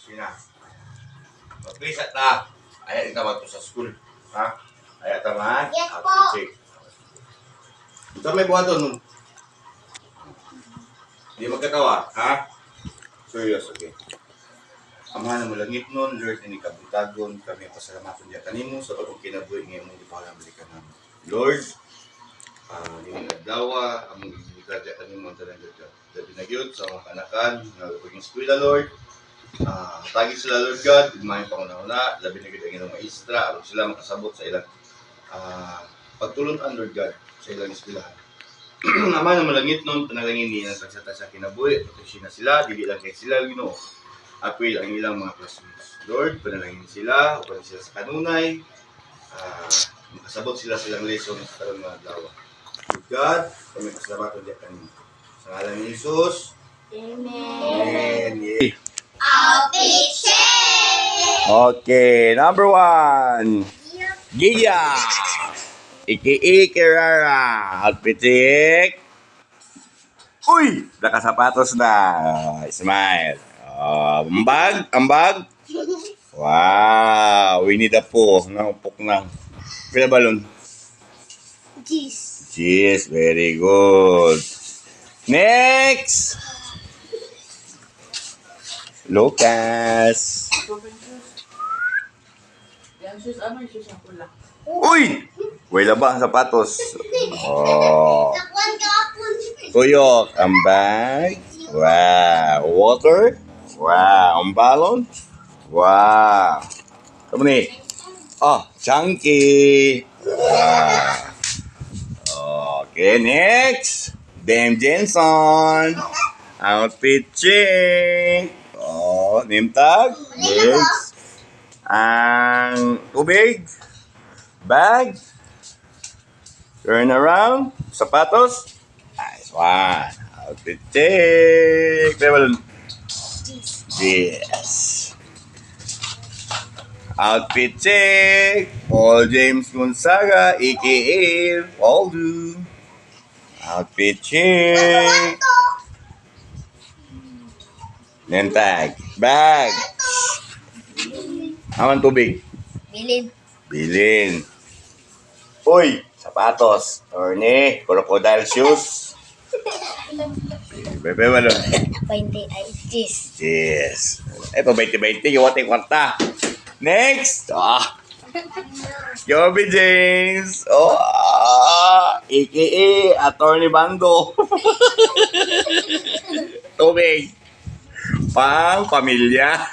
Sina. Please at na. Ayaw itawa to sa school. Ha? Ayaw tama. Yes po. Check. Ito may buwan doon. Hindi magkatawa. Ha? Serious, okay. Ama na malangit nun, Lord, ni kabutagon, kami pasalamaton diya kanimo sa pagkong kinabuhi ngayon mong ipahalang balikan namin. Lord, hindi nagdawa, among ibigay diya kanimo ang talang gabi na gyud sa mga kanakan, nagpaging eskwela, Lord. Tagi sila, Lord God, may pangunahuna, labi na gyud ang ilang maestra, aron sila makasabot sa ilang pagtulungan, Lord God, sa ilang eskwelahan. Ama na malangit nun, panalangin niya sa kinabuhi, proteksyon na sila, dili lang kay sila, Ginoo. Apil ang ilang mga classmates. Lord, panalangin sila, upang sila sa kanunay, makasabot sila silang lesson sa karong mga adlaw. Good God, kami pasalamat ulit kanina. Sa ngalan ni Jesus. Amen. Amen. Yeah. Outfit Okay, number 1. Gia. Iki Kerara. Outfit check. Uy! Nakasapatos na. Smile. Ambag. Wow! Winnie the Pooh. Naupok na. Pila balon? Cheese. Very good. Next! Lucas. Yang shoes, ano yung shoes ang pula? Uy! Wala ba ang sapatos? Oh. Tuyok. Ambag. Wow. Water. Wow. Ang balon. Wow. Kamu ni? Oh, chunky. Wow. Okay, next. Dame Jenson. Outfit check. Oh, name tag. Next. Ang tubig. Bag. Turn around. Sapatos. Nice one. Outfit check. Yes. Outfit check. Paul James Gonzaga, a.k.a. Waldo. Outfit check. Name tag. Bag. Aman tubig. Bilin. Uy, sapatos. Torne, crocodile shoes. Bebe balon. 20 ay cheese. Yes. Pa 20-20 yung ating kwarta. Next. Joby James. A.K.A. Attorney Bando. Tubig. Pang pamilya.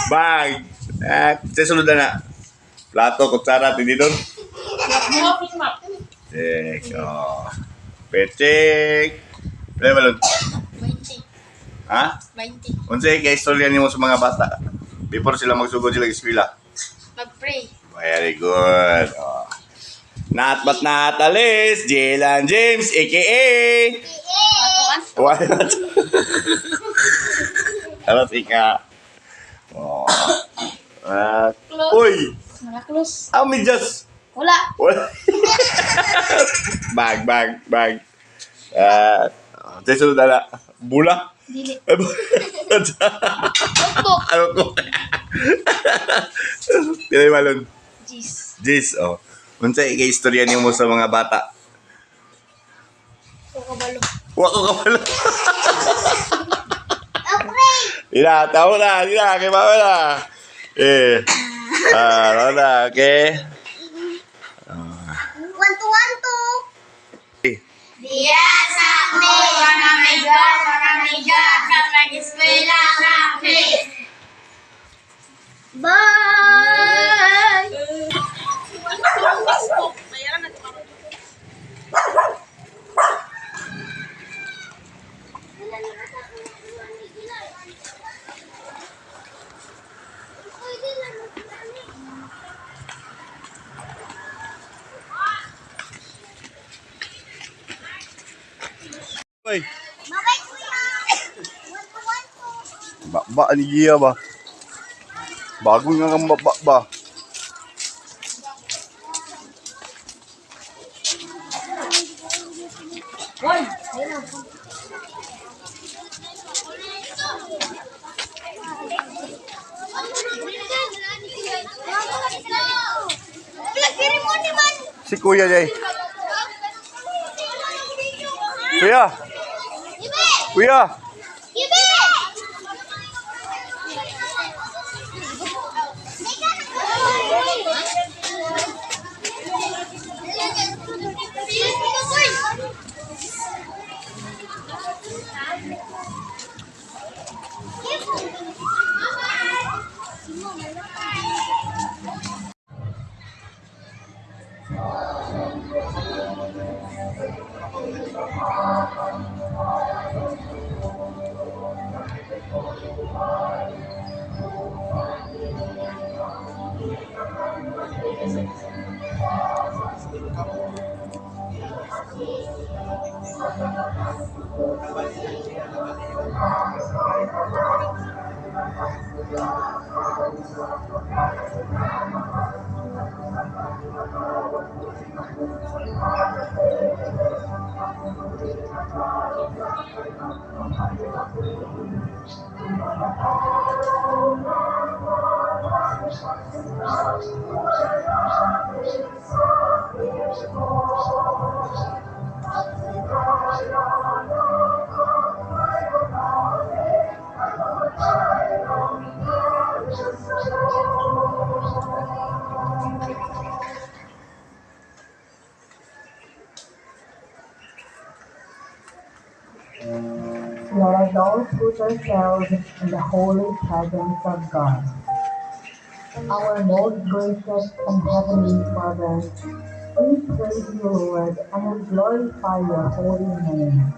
Bag. Sunod na. Plato, kutsara, tindi doon. Check. Pechek. Pwede ba lang? 20. Ha? 20. Unsay kay istorya nimo sa mga bata before sila magsugod sila eskwela? Mag-pray. Very good. Not but not least, Jalen James, a.k.a. What? Alas ika. Uy! Maraklus. Medyas. Wala. Bag. Sunod na. Bula. Dili. Ano ko? Pilay malon. Jis, oh. Unsay kay istorya nimo sa mga bata? Kabalo. Wako kabalo. Tahu na, kay mama na. Ano na, okay? 1 to 1 to. Dia sakti, warna eskwela sakti. Bye. Uy, Bye kuya. 1 to 1 to. ba ni Gia ba? Bago nga kang ba? Hoy! Ayun. si Kuya Jay. Kuya! Kuya! Let us all put ourselves in the holy presence of God. Our most gracious and heavenly Father, we praise you, Lord, and we glorify your holy name.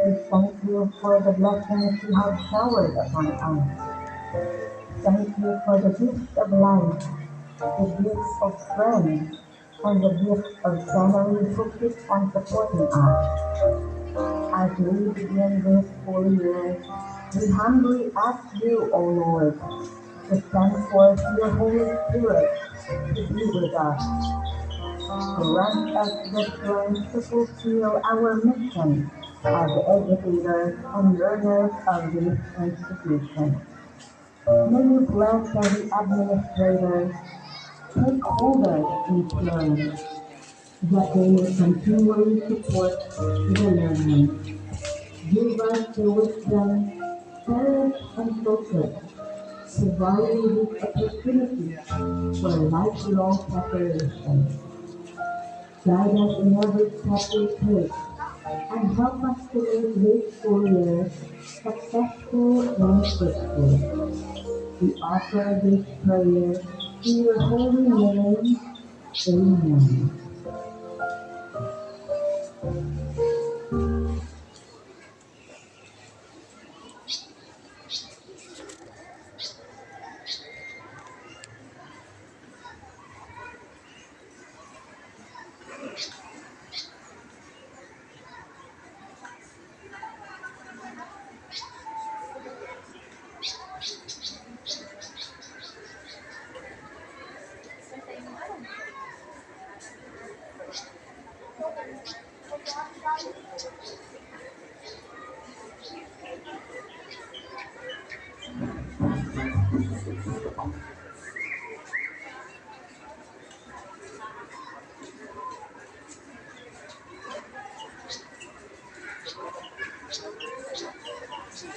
We thank you for the blessings you have showered upon us. Thank you for the gift of life, the gift of friends, and the gift of family who keep on supporting us. As we begin this school year, we humbly ask you, O Lord, to send forth your Holy Spirit to be with us, to grant us the strength to fulfill our mission as educators and learners of this institution. May you bless every administrator, stakeholders, and parents, that they may continually support the learners. Give us the wisdom, courage, and focus to value this opportunity for lifelong preparation. Guide us in every step we take and help us to make this school year successful and fruitful. We offer this prayer in your holy name. Amen.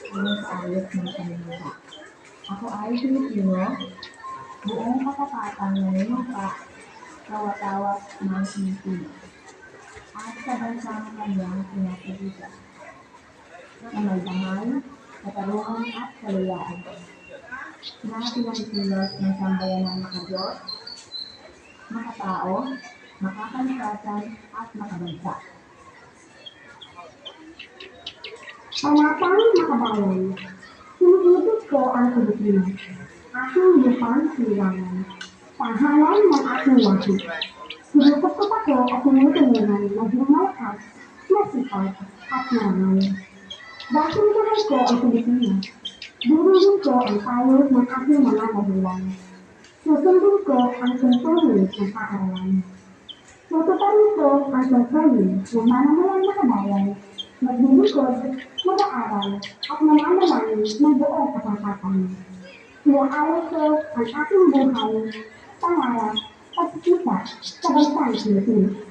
Ilang ayos ng kanila. Ako ay Pilipino, buong katapatan ng lupa, kawat-awat ng Pilipino, at sa bansang kanyang pinapagita, na may bangal, katarungan at kalayaan, na pinagkilos ng sambayanang makadiyos, makatao, makakalikasan, at makabansa. Panatang makabayan, sinibig ko ang Pilipinas, aking lupang silangan, tahanan ng aking lahi. Sinusapot ako at tinutulungan maging malakas, masipag, at marangal. Dahil mahal ko ang Pilipinas, dinigin ko ang payo ng aking mga magulang. Susundin ko ang tungkulin ng paaralan. Tutuparin ko ang tungkulin ng mamamayang makabayan, maglilingkod, mag-aaral, at mananalangin ng buong katapatan. Iaalay ko ang aking buhay, pangarap, at kita sa bansang Pilipinas.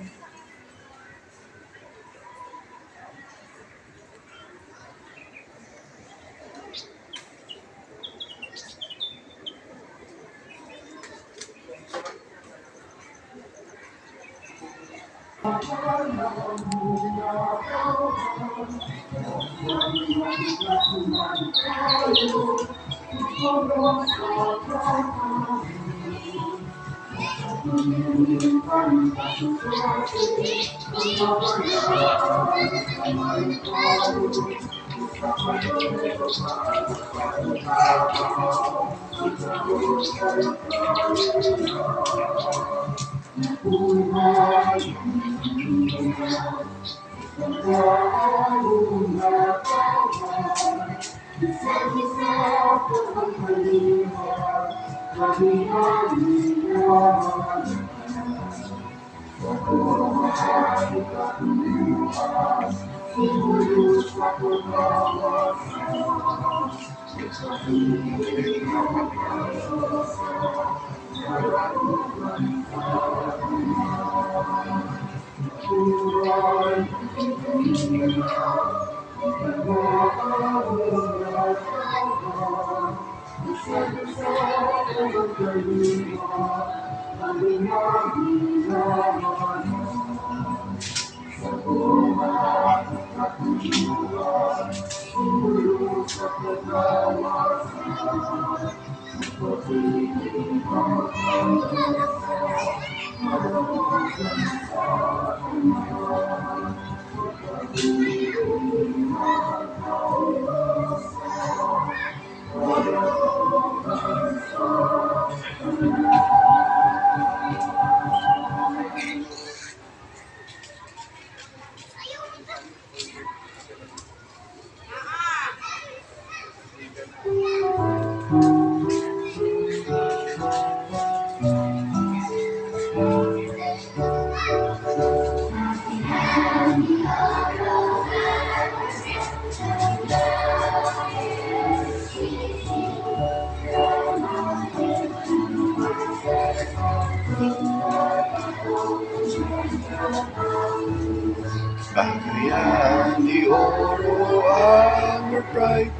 Bakayan di oro ang bright.